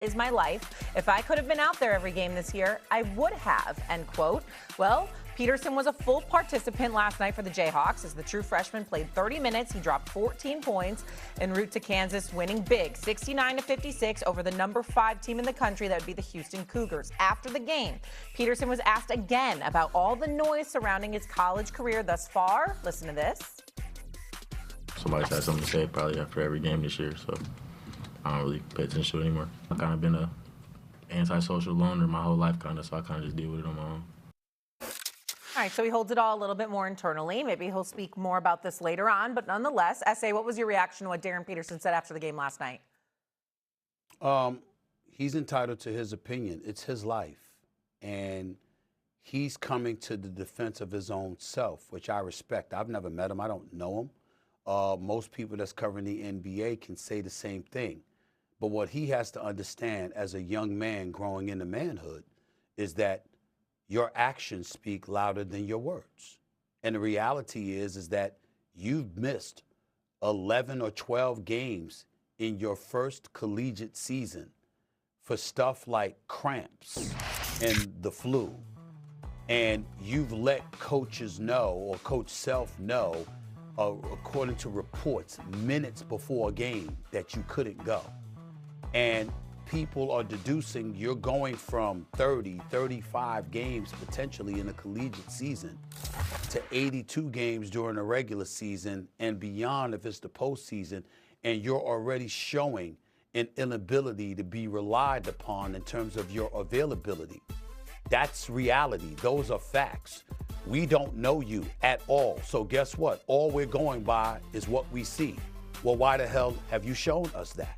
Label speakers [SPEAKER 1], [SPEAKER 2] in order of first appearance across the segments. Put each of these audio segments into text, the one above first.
[SPEAKER 1] is my life. If I could have been out there every game this year, I would have, end quote. Well, Peterson was a full participant last night for the Jayhawks as the true freshman played 30 minutes. He dropped 14 points en route to Kansas, winning big, 69-56 over the number 5 team in the country. That would be the Houston Cougars. After the game, Peterson was asked again about all the noise surrounding his college career thus far. Listen to this.
[SPEAKER 2] Somebody's had something to say probably after every game this year, so I don't really pay attention to it anymore. I've kind of been a antisocial loner my whole life, so I kind of just deal with it on my own.
[SPEAKER 1] All right, so he holds it all a little bit more internally. Maybe he'll speak more about this later on, but nonetheless, S.A., what was your reaction to what Darryn Peterson said after the game last night?
[SPEAKER 3] He's entitled to his opinion. It's his life, and he's coming to the defense of his own self, which I respect. I've never met him. I don't know him. Most people that's covering the NBA can say the same thing. But what he has to understand as a young man growing into manhood is that your actions speak louder than your words. And the reality is that you've missed 11 or 12 games in your first collegiate season for stuff like cramps and the flu. And you've let coaches know, or Coach Self know, according to reports, minutes before a game that you couldn't go. And people are deducing you're going from 30, 35 games potentially in a collegiate season to 82 games during a regular season and beyond if it's the postseason, and you're already showing an inability to be relied upon in terms of your availability. That's reality. Those are facts. We don't know you at all. So guess what? All we're going by is what we see. Well, why the hell have you shown us that?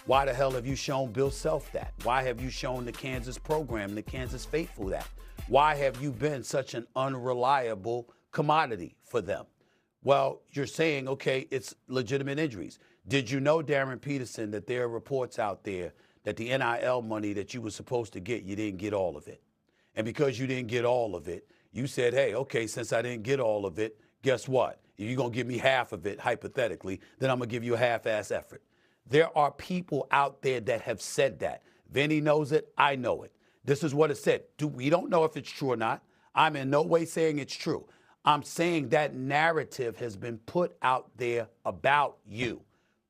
[SPEAKER 3] Why the hell have you shown Bill Self that? Why have you shown the Kansas program, the Kansas faithful that? Why have you been such an unreliable commodity for them? Well, you're saying, okay, it's legitimate injuries. Did you know, Darryn Peterson, that there are reports out there that the NIL money that you were supposed to get, you didn't get all of it? And because you didn't get all of it, you said, hey, okay, since I didn't get all of it, guess what? If you're going to give me half of it, hypothetically, then I'm going to give you a half-ass effort. There are people out there that have said that. Vinny knows it. I know it. This is what it said. We don't know if it's true or not. I'm in no way saying it's true. I'm saying that narrative has been put out there about you.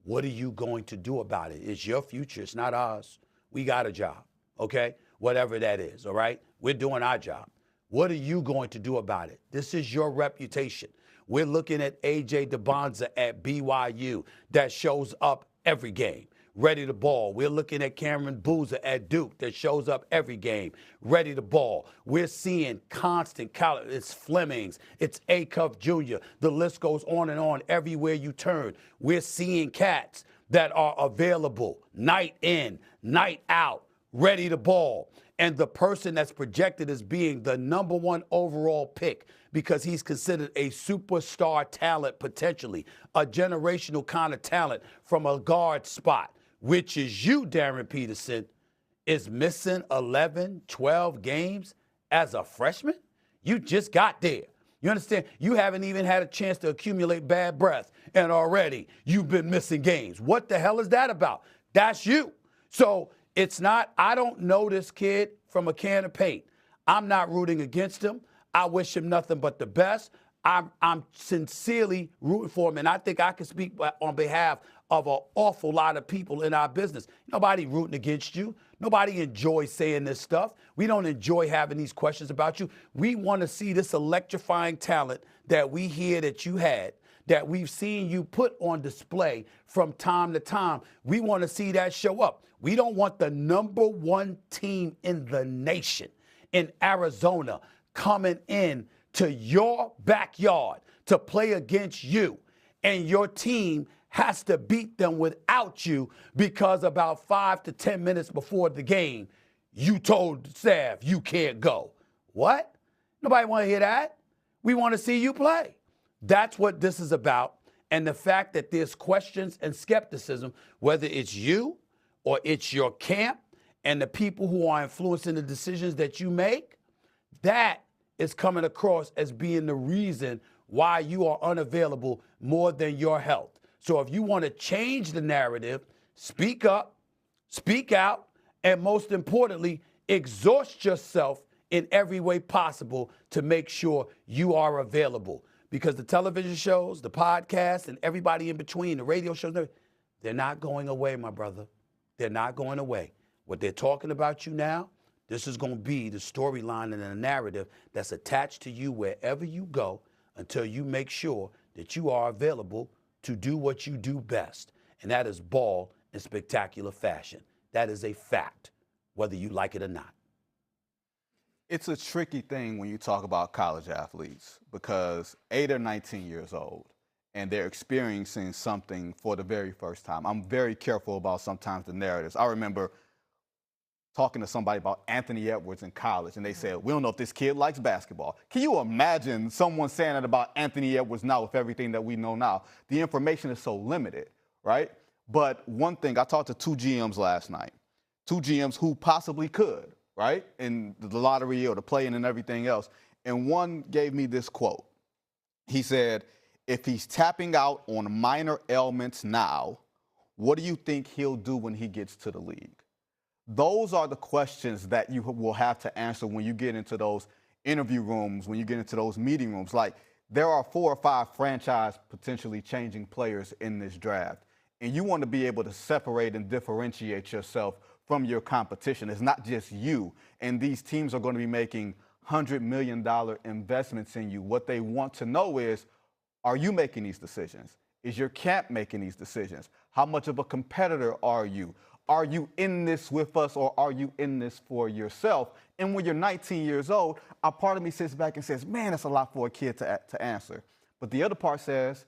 [SPEAKER 3] What are you going to do about it? It's your future. It's not ours. We got a job, okay? Whatever that is, all right? We're doing our job. What are you going to do about it? This is your reputation. We're looking at A.J. DeBonza at BYU that shows up every game, ready to ball. We're looking at Cameron Boozer at Duke that shows up every game, ready to ball. We're seeing constant college. It's Flemings. It's Acuff Jr. The list goes on and on everywhere you turn. We're seeing cats that are available night in, night out, ready to ball. And the person that's projected as being the number 1 overall pick because he's considered a superstar talent potentially, a generational kind of talent from a guard spot, which is you, Darryn Peterson, is missing 11, 12 games as a freshman? You just got there. You understand? You haven't even had a chance to accumulate bad breath, and already you've been missing games. What the hell is that about? That's you. So it's not, I don't know this kid from a can of paint. I'm not rooting against him. I wish him nothing but the best. I'm sincerely rooting for him, and I think I can speak on behalf of an awful lot of people in our business. Nobody rooting against you. Nobody enjoys saying this stuff. We don't enjoy having these questions about you. We want to see this electrifying talent that we hear that you had, that we've seen you put on display from time to time. We want to see that show up. We don't want the number 1 team in the nation in Arizona coming in to your backyard to play against you, and your team has to beat them without you because about 5 to 10 minutes before the game, you told staff you can't go. What? Nobody want to hear that. We want to see you play. That's what this is about. And the fact that there's questions and skepticism, whether it's you or it's your camp and the people who are influencing the decisions that you make, that is coming across as being the reason why you are unavailable more than your health. So if you want to change the narrative, speak up, speak out, And most importantly, exhaust yourself in every way possible to make sure you are available. Because the television shows, the podcasts, and everybody in between, the radio shows, they're not going away, my brother. They're not going away. What they're talking about you now, this is going to be the storyline and the narrative that's attached to you wherever you go until you make sure that you are available to do what you do best, and that is ball in spectacular fashion. That is a fact, whether you like it or not.
[SPEAKER 4] It's a tricky thing when you talk about college athletes because they're 19 years old and they're experiencing something for the very first time. I'm very careful about sometimes the narratives. I remember talking to somebody about Anthony Edwards in college, and they said, we don't know if this kid likes basketball. Can you imagine someone saying that about Anthony Edwards now with everything that we know now? The information is so limited, right? But one thing, I talked to two GMs last night, two GMs who possibly could, right, in the lottery or the play-in and everything else. And one gave me this quote. He said, if he's tapping out on minor ailments now, what do you think he'll do when he gets to the league? Those are the questions that you will have to answer when you get into those interview rooms, when you get into those meeting rooms. Like, there are 4 or 5 franchise potentially changing players in this draft, and you want to be able to separate and differentiate yourself from your competition. It's not just you, and these teams are going to be making $100 million investments in you. What they want to know is, are you making these decisions? Is your camp making these decisions? How much of a competitor are you? Are you in this with us, or are you in this for yourself? And when you're 19 years old, a part of me sits back and says, man, that's a lot for a kid to answer. But the other part says,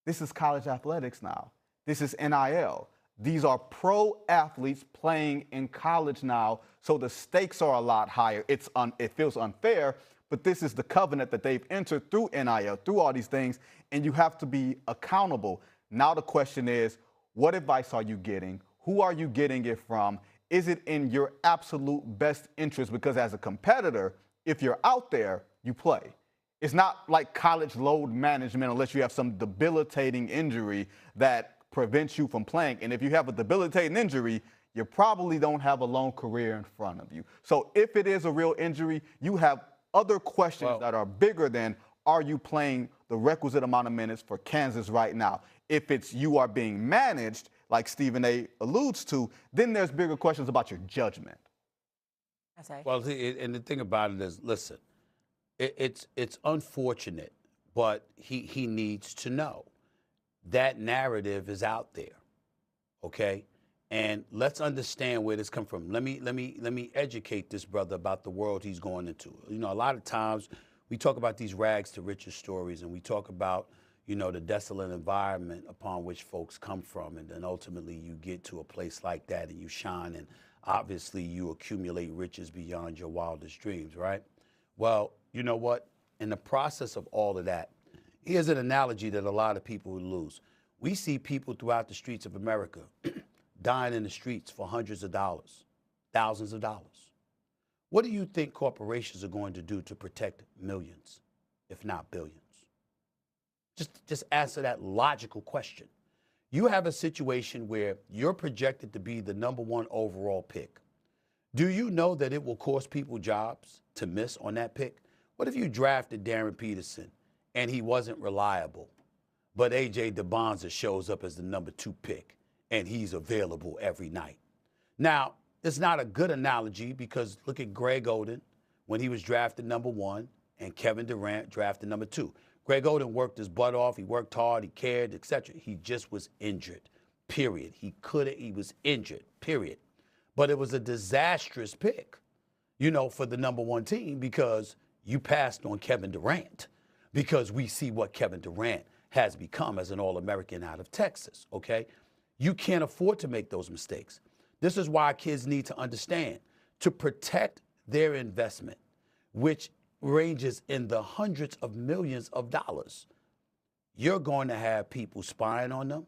[SPEAKER 4] this is college athletics now. This is NIL. These are pro athletes playing in college now, so the stakes are a lot higher. It feels unfair, but this is the covenant that they've entered through NIL, through all these things, and you have to be accountable. Now the question is, what advice are you getting? Who are you getting it from? Is it in your absolute best interest? Because as a competitor, if you're out there, you play. It's not like college load management unless you have some debilitating injury that prevents you from playing. And if you have a debilitating injury, you probably don't have a long career in front of you. So if it is a real injury, you have other questions that are bigger than, are you playing the requisite amount of minutes for Kansas right now? If it's you are being managed, like Stephen A. alludes to, then there's bigger questions about your judgment.
[SPEAKER 3] Well, and the thing about it is, listen, it's unfortunate, but he needs to know that narrative is out there, okay? And let's understand where this comes from. Let me educate this brother about the world he's going into. You know, a lot of times we talk about these rags to riches stories, and we talk about, you know, the desolate environment upon which folks come from, and then ultimately you get to a place like that and you shine, and obviously you accumulate riches beyond your wildest dreams, right? Well, you know what? In the process of all of that, here's an analogy that a lot of people lose. We see people throughout the streets of America dying in the streets for hundreds of dollars, thousands of dollars. What do you think corporations are going to do to protect millions, if not billions? Just answer that logical question. You have a situation where you're projected to be the #1 overall pick. Do you know that it will cost people jobs to miss on that pick? What if you drafted Darryn Peterson and he wasn't reliable, but A.J. DeBonza shows up as the #2 pick and he's available every night? Now, it's not a good analogy because look at Greg Oden when he was drafted #1 and Kevin Durant drafted #2. Greg Oden worked his butt off. He worked hard. He cared, etc. He just was injured, period. He was injured, period. But it was a disastrous pick, you know, for the #1 team because you passed on Kevin Durant because we see what Kevin Durant has become as an All-American out of Texas, okay? You can't afford to make those mistakes. This is why kids need to understand to protect their investment, which ranges in the hundreds of millions of dollars. You're going to have people spying on them.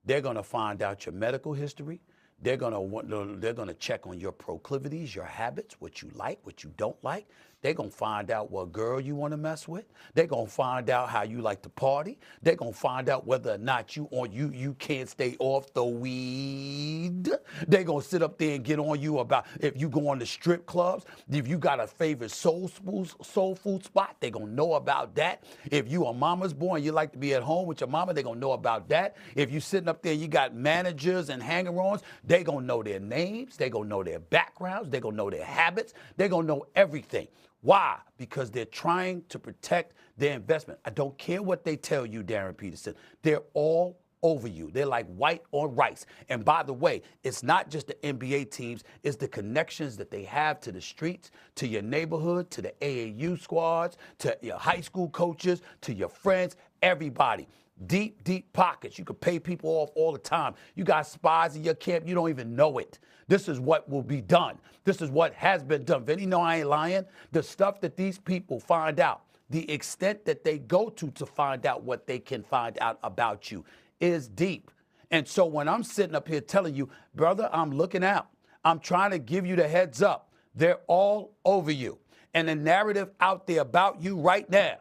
[SPEAKER 3] They're going to find out your medical history. They're gonna check on your proclivities, your habits, what you like, what you don't like. They're gonna find out what girl you want to mess with. They're gonna find out how you like to party. They're gonna find out whether or not you can't stay off the weed. They're gonna sit up there and get on you about if you go on the strip clubs, if you got a favorite soul food spot, they're gonna know about that. If you a mama's boy and you like to be at home with your mama, they're gonna know about that. If you sitting up there, you got managers and hanger-ons, they're gonna know their names, they're gonna know their backgrounds, they're gonna know their habits, they're gonna know everything. Why? Because they're trying to protect their investment. I don't care what they tell you, Darryn Peterson. They're all over you. They're like white on rice. And by the way, it's not just the NBA teams, it's the connections that they have to the streets, to your neighborhood, to the AAU squads, to your high school coaches, to your friends, everybody. Deep, deep pockets. You could pay people off all the time. You got spies in your camp, you don't even know it. This is what will be done. This is what has been done. Vinny, no, I ain't lying. The stuff that these people find out, the extent that they go to find out what they can find out about you is deep. And so when I'm sitting up here telling you, brother, I'm looking out. I'm trying to give you the heads up. They're all over you. And the narrative out there about you right now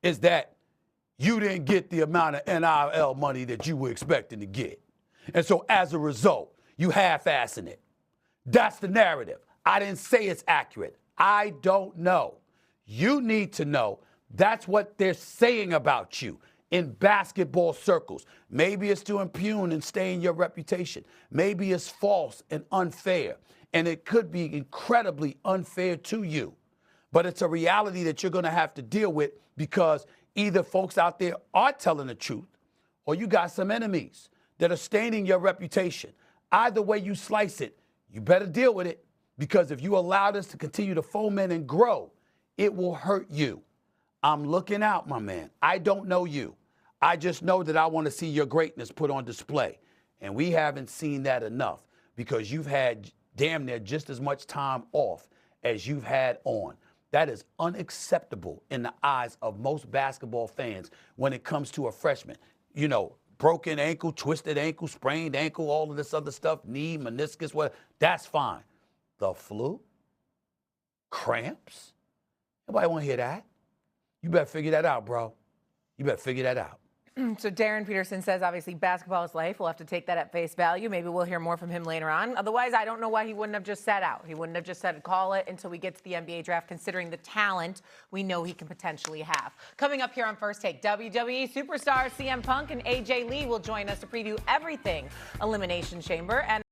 [SPEAKER 3] is that you didn't get the amount of NIL money that you were expecting to get. And so as a result, you half-assing it. That's the narrative. I didn't say it's accurate. I don't know. You need to know that's what they're saying about you in basketball circles. Maybe it's to impugn and stain your reputation. Maybe it's false and unfair. And it could be incredibly unfair to you. But it's a reality that you're going to have to deal with because either folks out there are telling the truth or you got some enemies that are staining your reputation. Either way you slice it, you better deal with it because if you allow this to continue to foment and grow, it will hurt you. I'm looking out, my man. I don't know you. I just know that I want to see your greatness put on display. And we haven't seen that enough because you've had damn near just as much time off as you've had on. That is unacceptable in the eyes of most basketball fans when it comes to a freshman. You know, broken ankle, twisted ankle, sprained ankle, all of this other stuff, knee, meniscus, whatever, that's fine. The flu? Cramps? Nobody want to hear that. You better figure that out, bro. You better figure that out.
[SPEAKER 1] So Darryn Peterson says, obviously, basketball is life. We'll have to take that at face value. Maybe we'll hear more from him later on. Otherwise, I don't know why he wouldn't have just sat out. He wouldn't have just said, call it until we get to the NBA draft, considering the talent we know he can potentially have. Coming up here on First Take, WWE superstars CM Punk and AJ Lee will join us to preview everything Elimination Chamber. And